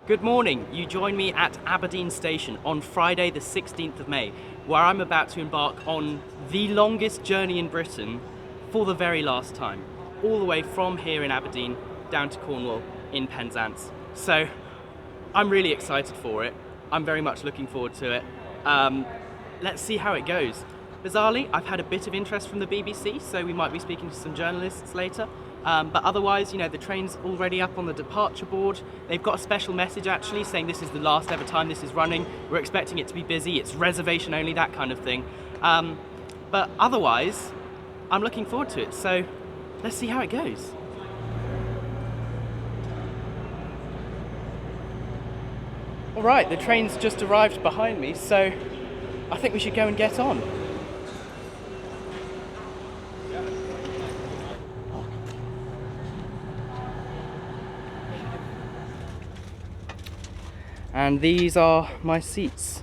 Good morning. You join me at Aberdeen Station on Friday the 16th of May, where I'm about to embark on the longest journey in Britain for the very last time, all the way from here in Aberdeen down to Cornwall in Penzance. So I'm really excited for it. I'm very much looking forward to it. Let's see how it goes. Bizarrely, I've had a bit of interest from the BBC, so we might be speaking to some journalists later. But otherwise, the train's already up on the departure board. They've got a special message actually saying this is the last ever time this is running. We're expecting it to be busy. It's reservation only, that kind of thing. But otherwise, I'm looking forward to it. So let's see how it goes. All right, the train's just arrived behind me, so I think we should go and get on. And these are my seats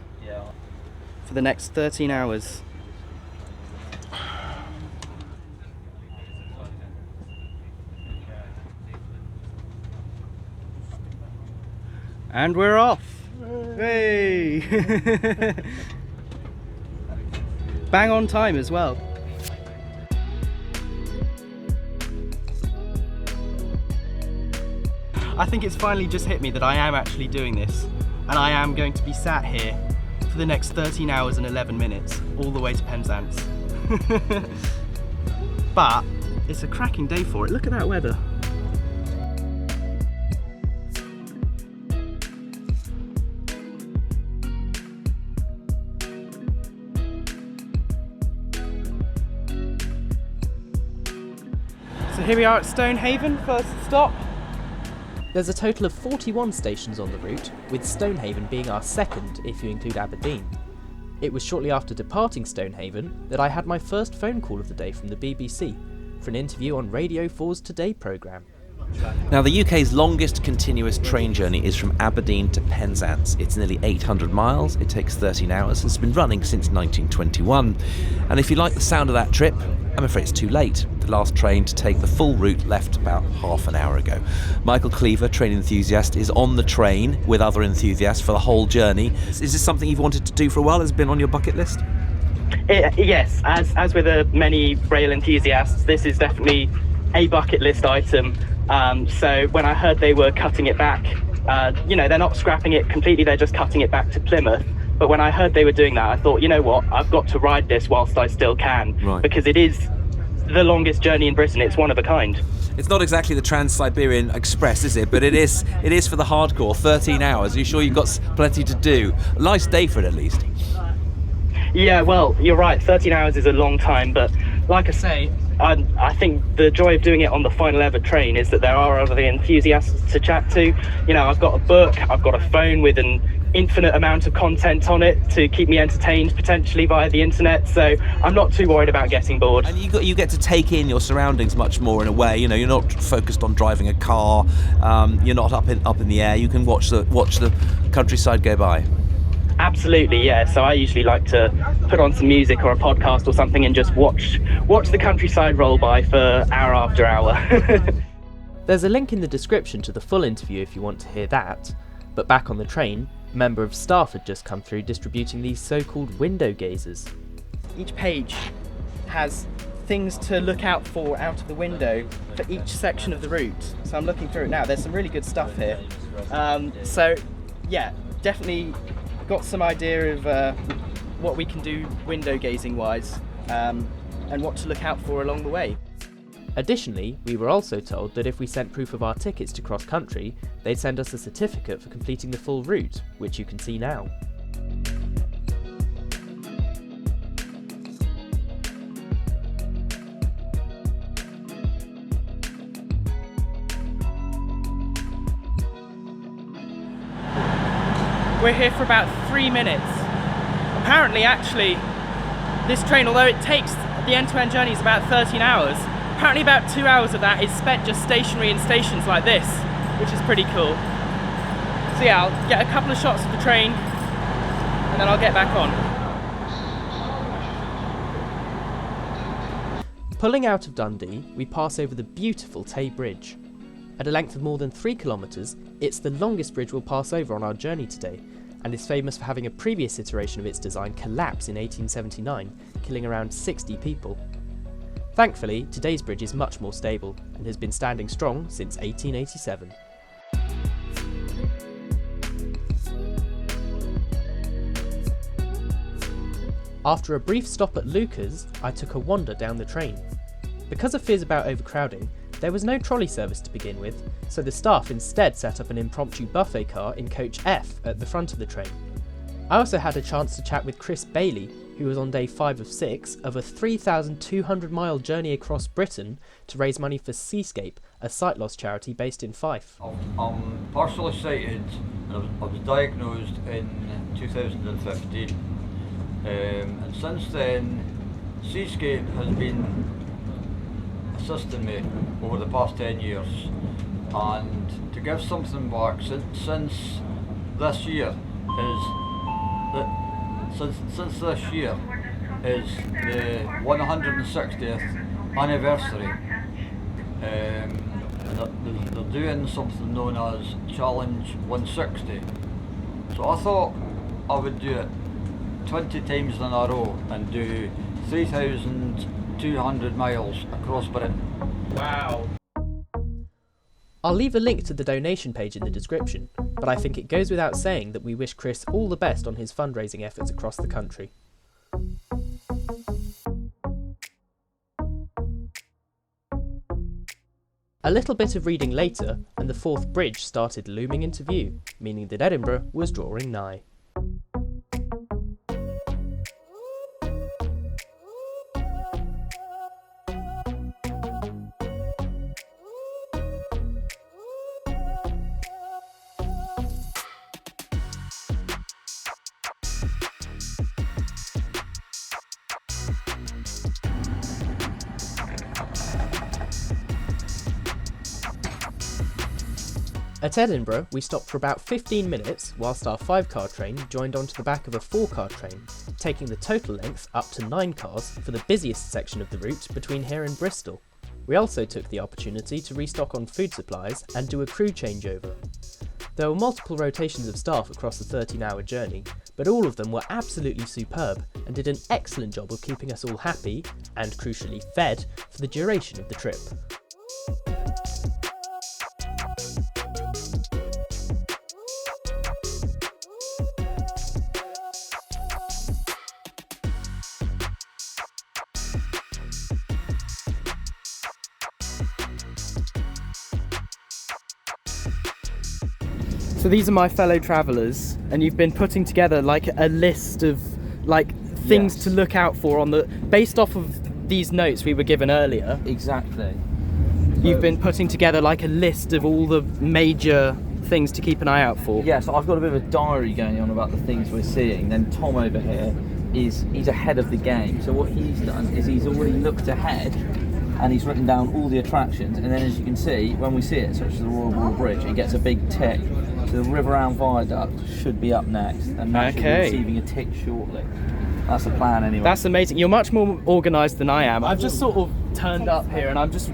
for the next 13 hours. And we're off! Hey! Bang on time as well. I think it's finally just hit me that I am actually doing this, and I am going to be sat here for the next 13 hours and 11 minutes, all the way to Penzance. But it's a cracking day for it. Look at that weather. So here we are at Stonehaven, first stop. There's a total of 41 stations on the route, with Stonehaven being our second if you include Aberdeen. It was shortly after departing Stonehaven that I had my first phone call of the day from the BBC for an interview on Radio 4's Today programme. Now, the UK's longest continuous train journey is from Aberdeen to Penzance. It's nearly 800 miles, it takes 13 hours, and it's been running since 1921. And if you like the sound of that trip, I'm afraid it's too late. The last train to take the full route left about half an hour ago. Michael Cleaver, train enthusiast, is on the train with other enthusiasts for the whole journey. Is this something you've wanted to do for a while? Has it been on your bucket list? Yes, as with many rail enthusiasts, this is definitely a bucket list item. So when I heard they were cutting it back, they're not scrapping it completely, they're just cutting it back to Plymouth. But when I heard they were doing that, I thought, you know what, I've got to ride this whilst I still can, right, because it is the longest journey in Britain. It's one of a kind. It's not exactly the Trans-Siberian Express, is it? But it is for the hardcore. 13 hours. Are you sure you've got plenty to do? A nice day for it, at least. Yeah, well, you're right. 13 hours is a long time, but like I say, I think the joy of doing it on the final ever train is that there are other enthusiasts to chat to. I've got a book, I've got a phone with an infinite amount of content on it to keep me entertained potentially via the internet, so I'm not too worried about getting bored. And you get to take in your surroundings much more in a way. You're not focused on driving a car. You're not up in the air. You can watch the countryside go by. Absolutely, yeah. So I usually like to put on some music or a podcast or something and just watch the countryside roll by for hour after hour. There's a link in the description to the full interview if you want to hear that. But back on the train, a member of staff had just come through distributing these so-called Windowgazers. Each page has things to look out for out of the window for each section of the route. So I'm looking through it now. There's some really good stuff here. So yeah, definitely got some idea of what we can do window gazing wise, and what to look out for along the way. Additionally, we were also told that if we sent proof of our tickets to cross country, they'd send us a certificate for completing the full route, which you can see now. We're here for about 3 minutes. Apparently, actually, this train, although it takes the end-to-end journey is about 13 hours, apparently about 2 hours of that is spent just stationary in stations like this, which is pretty cool. So yeah, I'll get a couple of shots of the train and then I'll get back on. Pulling out of Dundee, we pass over the beautiful Tay Bridge. At a length of more than 3 kilometres, It's the longest bridge we'll pass over on our journey today, and is famous for having a previous iteration of its design collapse in 1879, killing around 60 people. Thankfully, today's bridge is much more stable, and has been standing strong since 1887. After a brief stop at Leuchars, I took a wander down the train. Because of fears about overcrowding, there was no trolley service to begin with, so the staff instead set up an impromptu buffet car in coach F at the front of the train. I also had a chance to chat with Kris Baillee, who was on day 5 of 6 of a 3,200-mile journey across Britain to raise money for Seascape, a sight loss charity based in Fife. I'm partially sighted, and I was diagnosed in 2015. And since then, Seascape has been assisting me over the past 10 years, and to give something back since this year is the 160th anniversary. They're doing something known as Challenge 160. So I thought I would do it 20 times in a row and do 3,200 miles across Britain. Wow. I'll leave a link to the donation page in the description, but I think it goes without saying that we wish Kris all the best on his fundraising efforts across the country. A little bit of reading later, and the fourth bridge started looming into view, meaning that Edinburgh was drawing nigh. At Edinburgh, we stopped for about 15 minutes whilst our 5-car train joined onto the back of a 4-car train, taking the total length up to 9 cars for the busiest section of the route between here and Bristol. We also took the opportunity to restock on food supplies and do a crew changeover. There were multiple rotations of staff across the 13-hour journey, but all of them were absolutely superb and did an excellent job of keeping us all happy, and crucially fed, for the duration of the trip. So these are my fellow travellers, and you've been putting together like a list of things to look out for based off of these notes we were given earlier. Exactly. You've been putting together like a list of all the major things to keep an eye out for. Yeah, so I've got a bit of a diary going on about the things we're seeing. Then Tom over here he's ahead of the game. So what he's done is he's already looked ahead and he's written down all the attractions, and then as you can see, when we see it, such as the Royal Wall Bridge, it gets a big tick. So the Riverhound Viaduct should be up next, and that should be receiving a tick shortly. That's the plan anyway. That's amazing. You're much more organised than I am. I've just sort of turned up here and I'm just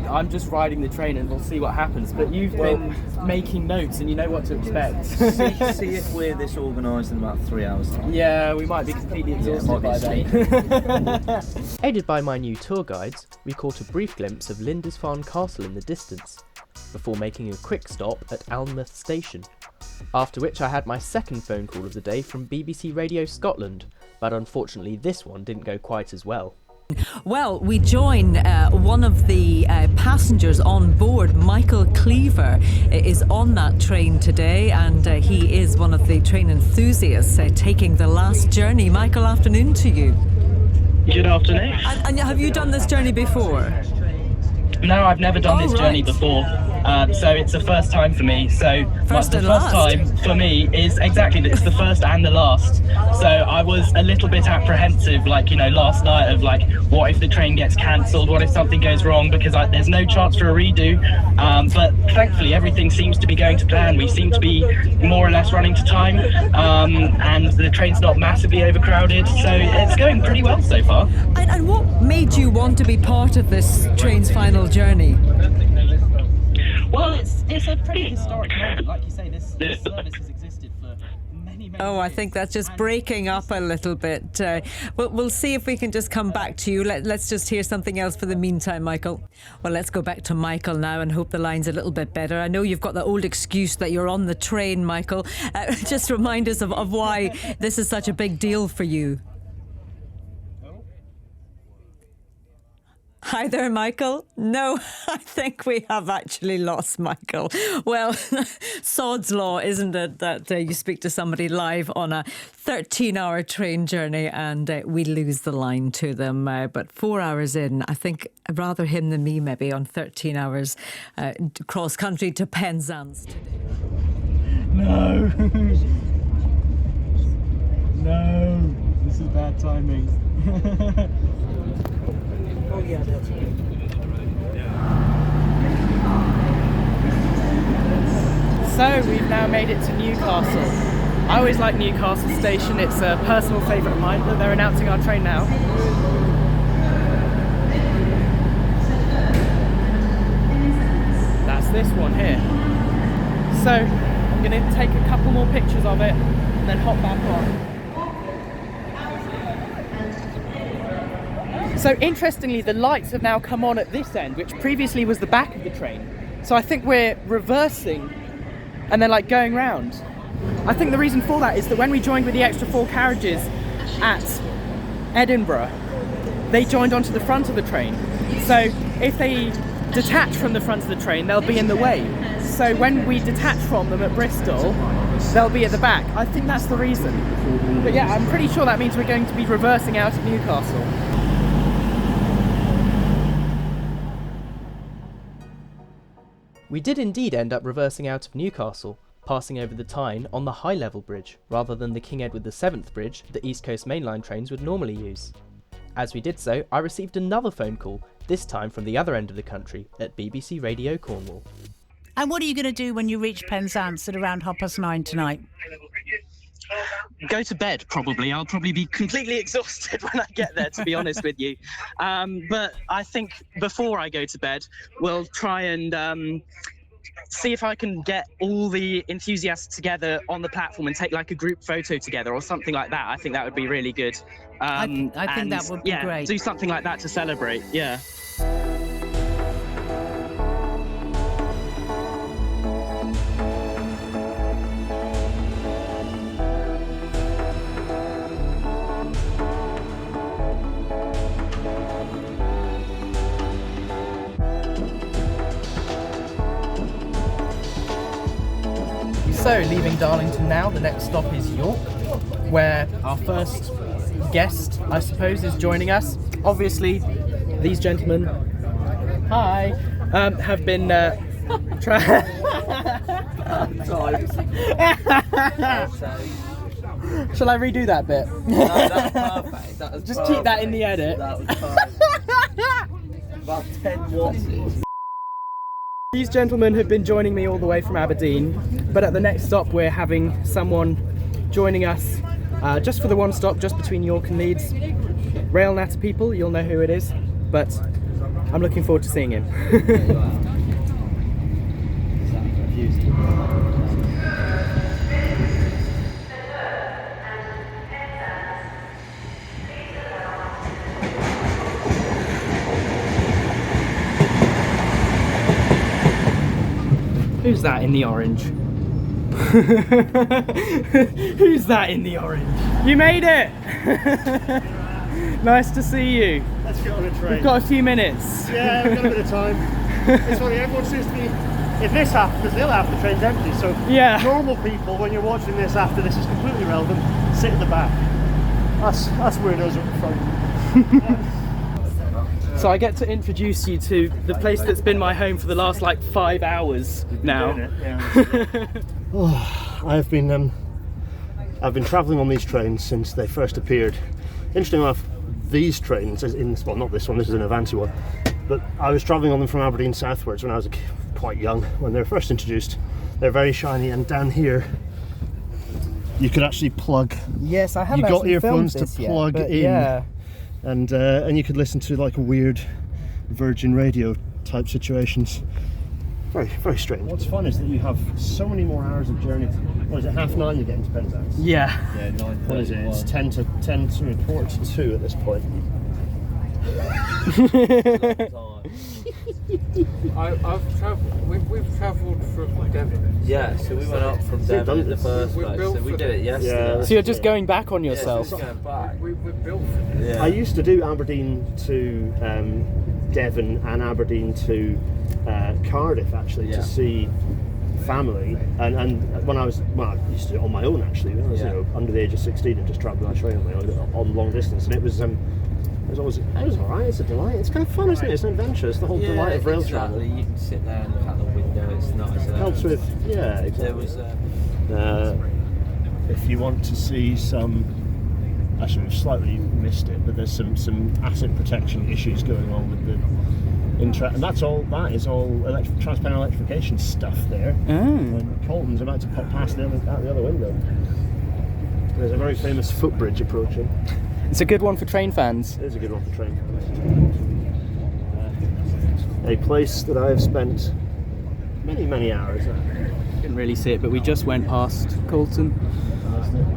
riding the train and we'll see what happens. But you've been making notes and you know what to expect. see if we're this organised in about 3 hours time. Yeah, we might be completely exhausted by then. Aided by my new tour guides, we caught a brief glimpse of Lindisfarne Castle in the distance, before making a quick stop at Alnmouth Station. After which I had my second phone call of the day from BBC Radio Scotland, but unfortunately this one didn't go quite as well. Well, we join one of the passengers on board. Michael Cleaver is on that train today, and he is one of the train enthusiasts taking the last journey. Michael, afternoon to you. Good afternoon. And have you done this journey before? No, I've never done this journey before, so it's the first time for me. So the first time for me is exactly, it's the first and the last. So I was a little bit apprehensive, last night of what if the train gets cancelled, what if something goes wrong, because there's no chance for a redo. But thankfully everything seems to be going to plan. We seem to be more or less running to time, and the train's not massively overcrowded, so it's going pretty well so far. And what made you want to be part of this train's final journey? Well, it's a pretty historic moment. Like you say, this service has existed for many Oh, I years. think that's just breaking up a little bit. We'll see if we can just come back to you. Let's just hear something else for the meantime, Michael. Well, let's go back to Michael now and hope the line's a little bit better. I know you've got the old excuse that you're on the train, Michael. Just remind us of why this is such a big deal for you. Hi there, Michael. No, I think we have actually lost Michael. Well, sod's law, isn't it, that you speak to somebody live on a 13-hour train journey and we lose the line to them. But 4 hours in, I think rather him than me maybe on 13 hours cross-country to Penzance today. No. No. This is bad timing. Oh yeah, that's right. So we've now made it to Newcastle. I always like Newcastle station, it's a personal favourite of mine, but they're announcing our train now. That's this one here. So I'm going to take a couple more pictures of it and then hop back on. So interestingly, the lights have now come on at this end, which previously was the back of the train. So I think we're reversing and then like going round. I think the reason for that is that when we joined with the extra 4 carriages at Edinburgh, they joined onto the front of the train. So if they detach from the front of the train, they'll be in the way. So when we detach from them at Bristol, they'll be at the back. I think that's the reason. But yeah, I'm pretty sure that means we're going to be reversing out of Newcastle. We did indeed end up reversing out of Newcastle, passing over the Tyne on the high-level bridge, rather than the King Edward VII bridge that East Coast Mainline trains would normally use. As we did so, I received another phone call, this time from the other end of the country, at BBC Radio Cornwall. And what are you going to do when you reach Penzance at around 9:30 tonight? Go to bed, probably. I'll probably be completely exhausted when I get there, to be honest with you. But I think before I go to bed, we'll try and see if I can get all the enthusiasts together on the platform and take like a group photo together or something like that. I think that would be really good. I think that would be great. Do something like that to celebrate, yeah. So, leaving Darlington now, the next stop is York, where our first guest, I suppose, is joining us. Obviously, these gentlemen, hi, have been Shall I redo that bit? No, that's perfect. That was Just perfect. keep that in the edit. That was perfect. About 10 watts. These gentlemen have been joining me all the way from Aberdeen, but at the next stop we're having someone joining us just for the one stop, just between York and Leeds. Rail Natter people, you'll know who it is, but I'm looking forward to seeing him. Who's that in the orange? Who's that in the orange? You made it! Nice to see you. Let's get on a train. We've got a few minutes. Yeah, we've got a bit of time. It's funny, everyone seems to be... If this happens, they'll have the train's empty, so Yeah. normal people, when you're watching this after this is completely relevant, sit at the back. Us weirdos at the front. So I get to introduce you to the place that's been my home for the last like 5 hours now. I've been travelling on these trains since they first appeared. Interesting enough, these trains, well, not this one, this is an Avanti one, but I was travelling on them from Aberdeen southwards when I was quite young, when they were first introduced. They're very shiny, and down here you could actually plug. Yes, I haven't. You got actually earphones filmed to this plug yet, but in. Yeah. And you could listen to like weird Virgin Radio type situations. Very, very strange. What's fun is that you have so many more hours of journey. What is it, 9:30 you get into Penzance? Yeah. Yeah, 9:30. What is it? It's 10 to 2 at this point. I've travelled. We've travelled from Devon. Yeah, so we went up from Devon in the first place. So we did it yesterday. Yeah. So you're just going back on yourself? Yeah, so going back. We're built for this. Yeah. I used to do Aberdeen to Devon and Aberdeen to Cardiff actually to see family, and when I used to do it on my own actually when I was under the age of 16 and just travelling on train on my own on long distance, and it was alright. It's a delight. It's kind of fun, isn't it? It's an adventure. It's the whole delight of rail travel. You can sit there and look out the window. It's nice. Helps with exactly. There was if you want to see some. Actually, we've slightly missed it, but there's some asset protection issues going on with the and that is all transparent electrification stuff there. And Colton's about to pop past out the other window. There's a very famous footbridge approaching. It's a good one for train fans. It is a good one for train fans. A place that I have spent many hours at. Didn't really see it, but we just went past Colton.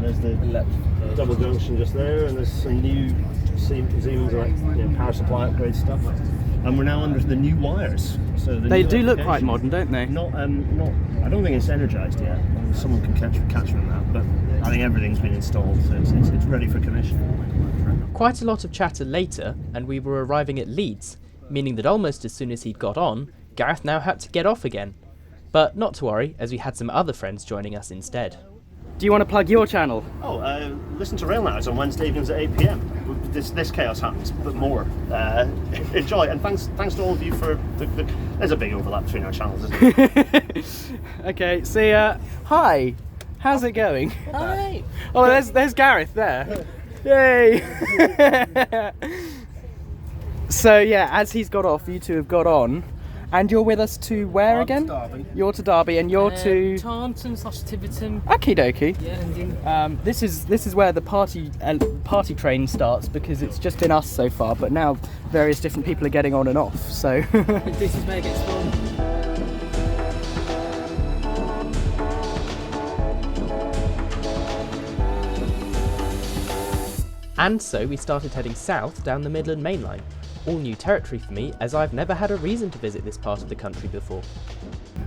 There's the double junction just there, and there's some new Siemens power supply upgrade stuff. And we're now under the new wires. So they do look quite modern, don't they? Not. I don't think it's energised yet. Someone can catch me on that, but I think everything's been installed, so it's ready for commission. Quite a lot of chatter later, and we were arriving at Leeds, meaning that almost as soon as he'd got on, Gareth now had to get off again. But not to worry, as we had some other friends joining us instead. Do you want to plug your channel? Listen to Rail Hours on Wednesday evenings at 8 PM. This chaos happens, but more. Enjoy, and thanks to all of you for there's a big overlap between our channels, isn't there? Okay, see ya. Hi, how's it going? Hi. Oh, there's Gareth there. Yay! So yeah, as he's got off, you two have got on. And you're with us to where again? Derby. You're to Derby, and you're to Taunton/Tiverton. Okie dokie. Yeah. This is where the party train starts, because it's just been us so far. But now various different people are getting on and off. So This is where it gets fun. And so we started heading south down the Midland Mainline. All new territory for me, as I've never had a reason to visit this part of the country before.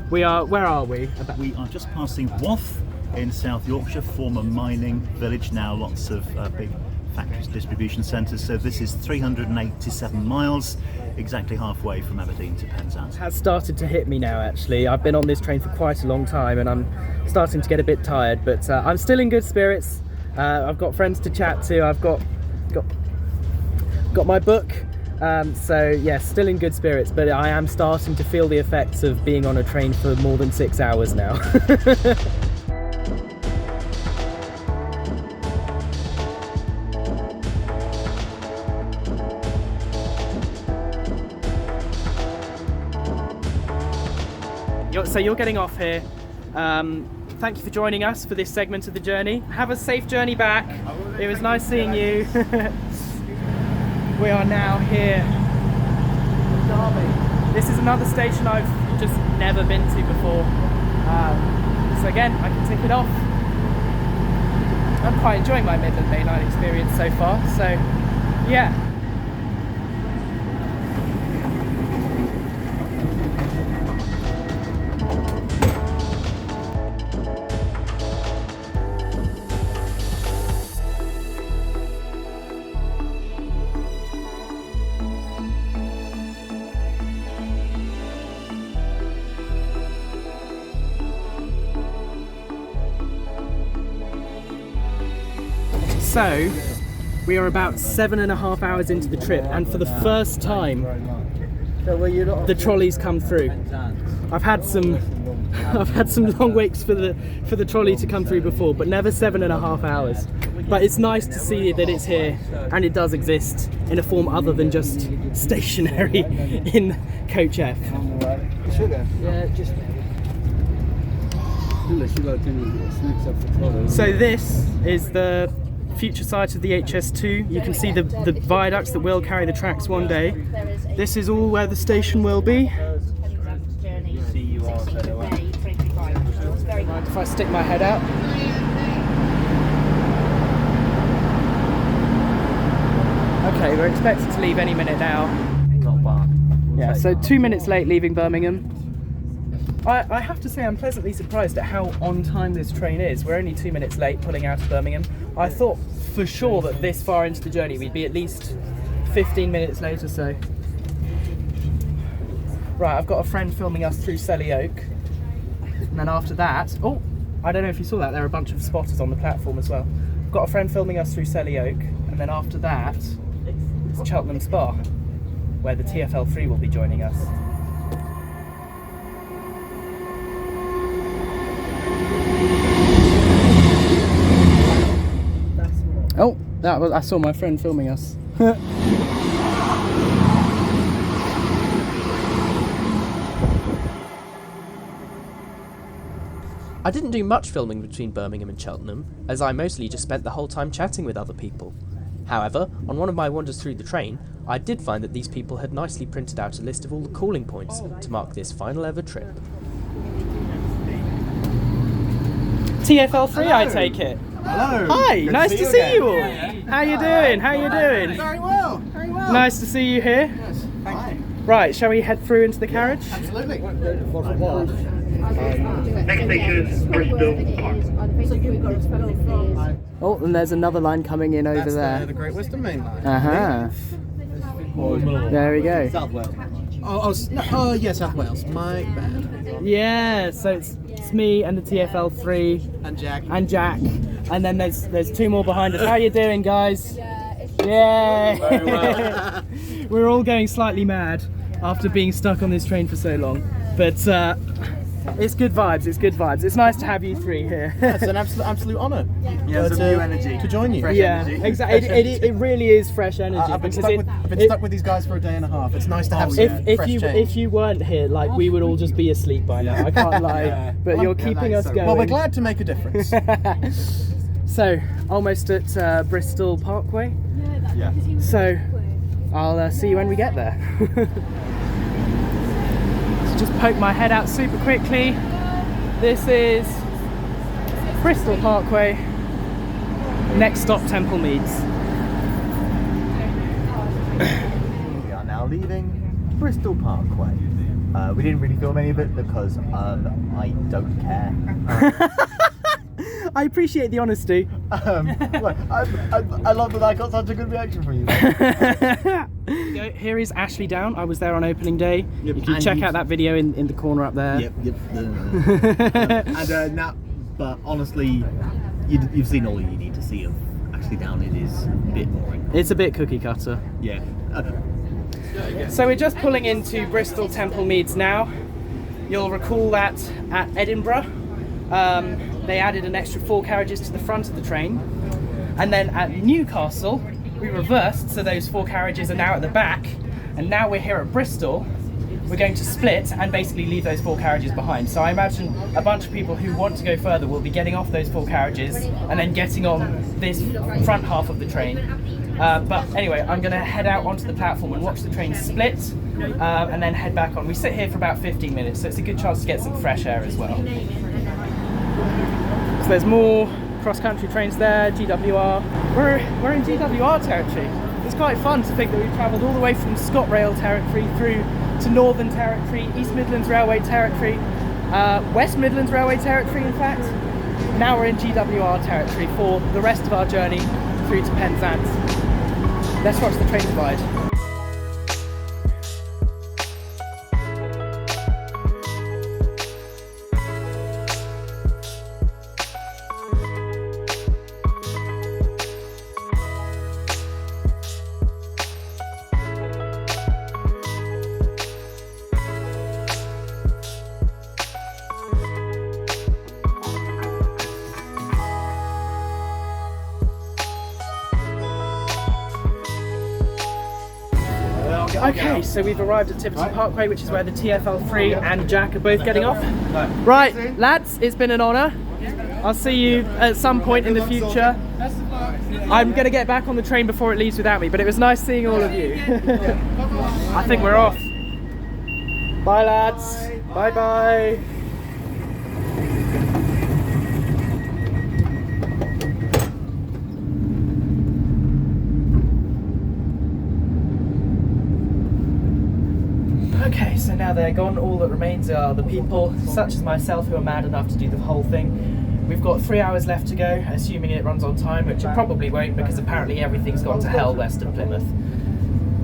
where are we? We are just passing Wath in South Yorkshire, former mining village, now lots of big factories, distribution centres. So this is 387 miles, exactly halfway from Aberdeen to Penzance. It has started to hit me now, actually. I've been on this train for quite a long time and I'm starting to get a bit tired, but I'm still in good spirits. I've got friends to chat to, I've got my book. So yeah, still in good spirits, but I am starting to feel the effects of being on a train for more than 6 hours now. So you're getting off here. Thank you for joining us for this segment of the journey. Have a safe journey back. It was nice seeing you. We are now here at Derby. This is another station I've just never been to before. So again, I can tick it off. I'm quite enjoying my Midland Mainline experience so far, so yeah. So, we are about 7.5 hours into the trip, and for the first time, the trolleys come through. I've had some long waits for the trolley to come through before, but never 7.5 hours. But it's nice to see that it's here, and it does exist in a form other than just stationary in Coach F. Yeah, just. So this is the future site of the HS2. You can see the viaducts that will carry the tracks one day. This is all where the station will be. if I stick my head out. Okay, we're expected to leave any minute now. Not bad. Yeah, so 2 minutes late leaving Birmingham. I have to say I'm pleasantly surprised at how on time this train is. We're only 2 minutes late pulling out of Birmingham. I thought for sure that this far into the journey we'd be at least 15 minutes late or so. Right, I've got a friend filming us through Selly Oak. And then after that, oh, I don't know if you saw that, there are a bunch of spotters on the platform as well. I've got a friend filming us through Selly Oak, and then after that, it's Cheltenham Spa, where the TfL Three will be joining us. Oh, I saw my friend filming us. I didn't do much filming between Birmingham and Cheltenham, as I mostly just spent the whole time chatting with other people. However, on one of my wanders through the train, I did find that these people had nicely printed out a list of all the calling points to mark this final ever trip. TfL Three, I take it. Hello. Hi, Good nice to see again. you all. How you doing? How you doing? Very well, very well. Nice to see you here. Yes, thank you. Right, shall we head through into the carriage? Absolutely. Next station, Bristol Park. Oh, and there's another line coming in over there. The Great Western Mainline. Uh-huh. There we go. South Wales. Oh, yeah, South Wales. My bad. Yeah, so it's me and the TfL Three and Jack. And then there's two more behind us. How you doing, guys? Yeah. Very well. We're all going slightly mad after being stuck on this train for so long, but it's good vibes. It's good vibes. It's nice to have you three here. It's an absolute honour. Yeah, some new energy to join you. Fresh energy. Exactly. It really is fresh energy. I've been stuck with these guys for a day and a half. It's nice to have some fresh change. If you weren't here, like, we would all just be asleep by now. I can't lie. But you're keeping us going. Well, we're glad to make a difference. So, almost at Bristol Parkway. Yeah. So, I'll see you when we get there. So just poke my head out super quickly. This is Bristol Parkway. Next stop, Temple Meads. We are now leaving Bristol Parkway. We didn't really film any of it because I don't care. I appreciate the honesty. I love that I got such a good reaction from you. Here is Ashley Down. I was there on opening day. Yep. You can check out that video in the corner up there. Yep. But honestly, you've seen all you need to see of Ashley Down. It is a bit boring. It's a bit cookie cutter. Yeah. So we're just pulling into Bristol Temple Meads now. You'll recall that at Edinburgh, they added an extra 4 carriages to the front of the train, and then at Newcastle we reversed, so those 4 carriages are now at the back, and now we're here at Bristol. We're going to split and basically leave those 4 carriages behind. So I imagine a bunch of people who want to go further will be getting off those 4 carriages and then getting on this front half of the train. But anyway, I'm going to head out onto the platform and watch the train split, and then head back on. We sit here for about 15 minutes, so it's a good chance to get some fresh air as well. So there's more cross-country trains there, GWR. We're in GWR territory. It's quite fun to think that we've travelled all the way from ScotRail territory through to Northern Territory, East Midlands Railway territory, West Midlands Railway territory in fact. Now we're in GWR territory for the rest of our journey through to Penzance. Let's watch the train divide. Okay, so we've arrived at Tiverton Parkway, which is where the TfL Three and Jack are both getting off. Right, lads, it's been an honour. I'll see you at some point in the future. I'm going to get back on the train before it leaves without me, but it was nice seeing all of you. I think we're off. Bye, lads. Bye-bye. now they're gone, all that remains are the people, such as myself, who are mad enough to do the whole thing. We've got 3 hours left to go, assuming it runs on time, which it probably won't because apparently everything's gone to hell west of Plymouth.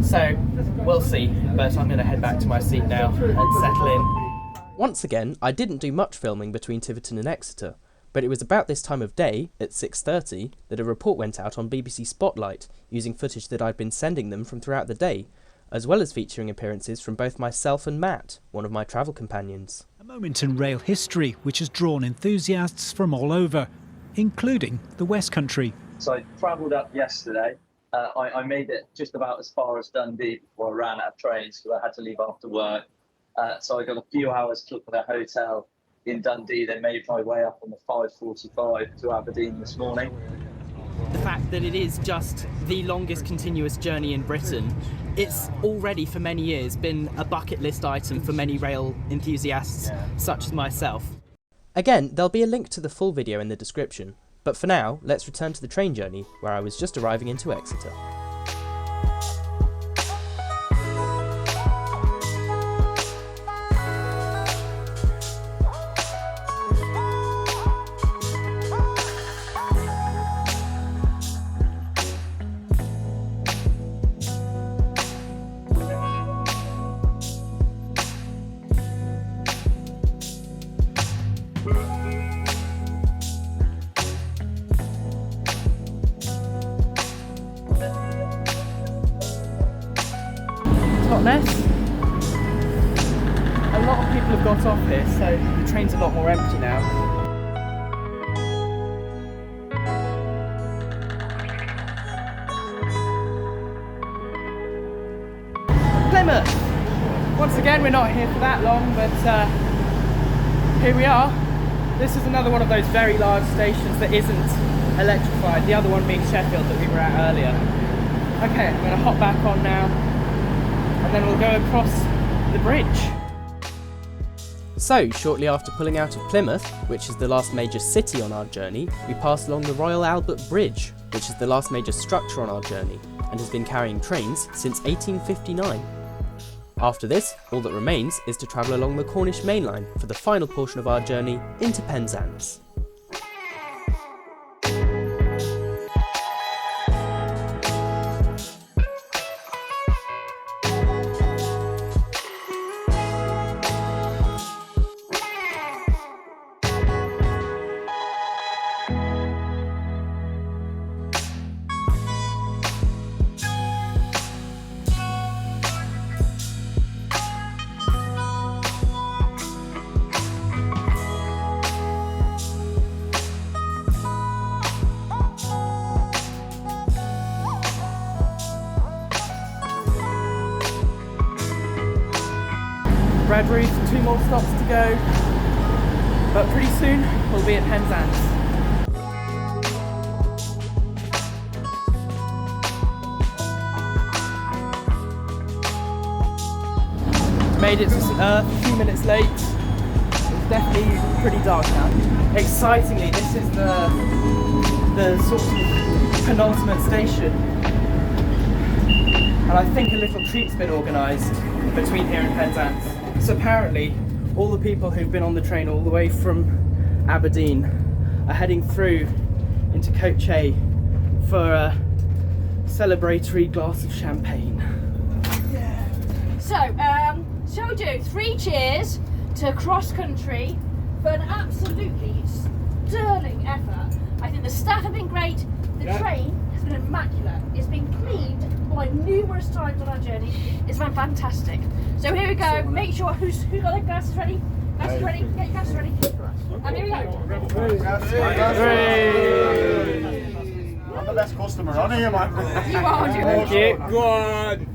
So, we'll see, but I'm going to head back to my seat now and settle in. Once again, I didn't do much filming between Tiverton and Exeter, but it was about this time of day, at 6:30, that a report went out on BBC Spotlight, using footage that I'd been sending them from throughout the day, as well as featuring appearances from both myself and Matt, one of my travel companions. A moment in rail history which has drawn enthusiasts from all over, including the West Country. So I travelled up yesterday. I made it just about as far as Dundee before I ran out of trains because I had to leave after work. So I got a few hours to look at a hotel in Dundee, then made my way up on the 5:45 to Aberdeen this morning. The fact that it is just the longest continuous journey in Britain, it's already for many years been a bucket list item for many rail enthusiasts such as myself. Again, there'll be a link to the full video in the description, but for now, let's return to the train journey where I was just arriving into Exeter. Mess. A lot of people have got off here, so the train's a lot more empty now. Plymouth! Once again, we're not here for that long, but here we are. This is another one of those very large stations that isn't electrified, the other one being Sheffield that we were at earlier. Okay, I'm going to hop back on now, and then we'll go across the bridge. So, shortly after pulling out of Plymouth, which is the last major city on our journey, we passed along the Royal Albert Bridge, which is the last major structure on our journey, and has been carrying trains since 1859. After this, all that remains is to travel along the Cornish Mainline for the final portion of our journey into Penzance. Bradbury, 2 more stops to go, but pretty soon we'll be at Penzance. Made it to Earth a few minutes late. It's definitely pretty dark now. Excitingly, this is the sort of penultimate station, and I think a little treat's been organised between here and Penzance. So apparently, all the people who've been on the train all the way from Aberdeen are heading through into Coach A for a celebratory glass of champagne. So, shall we do 3 cheers to cross country for an absolutely sterling effort? I think the staff have been great, the train has been immaculate, it's been cleaned by numerous times on our journey, it's been fantastic. So here we go, make sure who's got their glasses ready? Glasses ready, get your glasses ready. And here we go. I'm the best customer on here, man. You are, Thank you. Go on.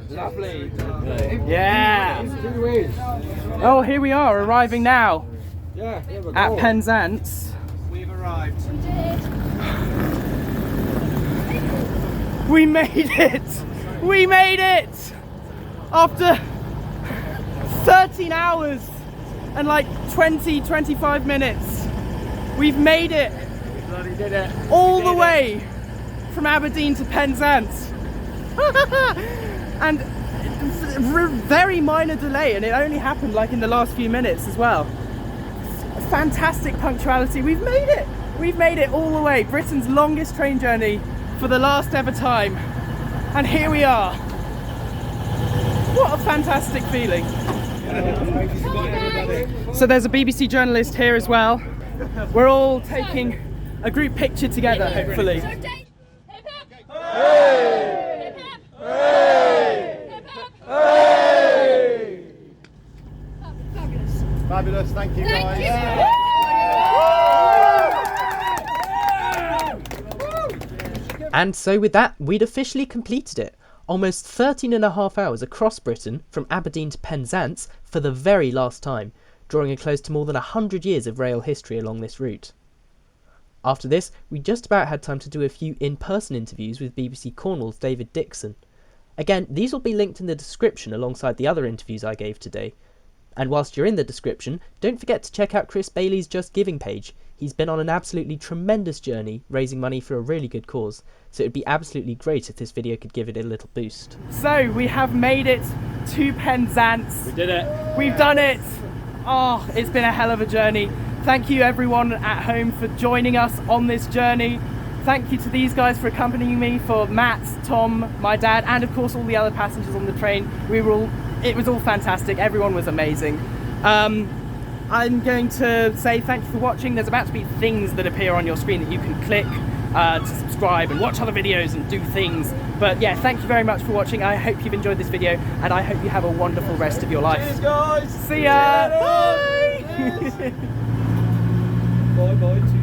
Lovely. Yeah. Oh, here we are, arriving now at Penzance. We've arrived. We did. We made it! We made it! After 13 hours and like 20-25 minutes, we've made it! We bloody did it! All the way from Aberdeen to Penzance. And very minor delay, and it only happened like in the last few minutes as well. Fantastic punctuality. We've made it. We've made it all the way. Britain's longest train journey for the last ever time. And here we are. What a fantastic feeling. So there's a BBC journalist here as well. We're all taking a group picture together, hopefully. Fabulous, thank you guys. And so with that, we'd officially completed it. Almost 13.5 hours across Britain, from Aberdeen to Penzance, for the very last time, drawing a close to more than 100 years of rail history along this route. After this, we just about had time to do a few in-person interviews with BBC Cornwall's David Dixon. Again, these will be linked in the description alongside the other interviews I gave today. And whilst you're in the description, don't forget to check out Chris Baillee's Just Giving page. He's been on an absolutely tremendous journey, raising money for a really good cause, so it'd be absolutely great if this video could give it a little boost. So, we have made it to Penzance. We did it. We've done it. Oh, it's been a hell of a journey. Thank you everyone at home for joining us on this journey. Thank you to these guys for accompanying me, for Matt, Tom, my dad, and of course all the other passengers on the train. It was all fantastic. Everyone was amazing. I'm going to say thank you for watching. There's about to be things that appear on your screen that you can click to subscribe and watch other videos and do things. But yeah, thank you very much for watching. I hope you've enjoyed this video, and I hope you have a wonderful rest of your life. Cheers, guys. See ya. Bye. Bye bye.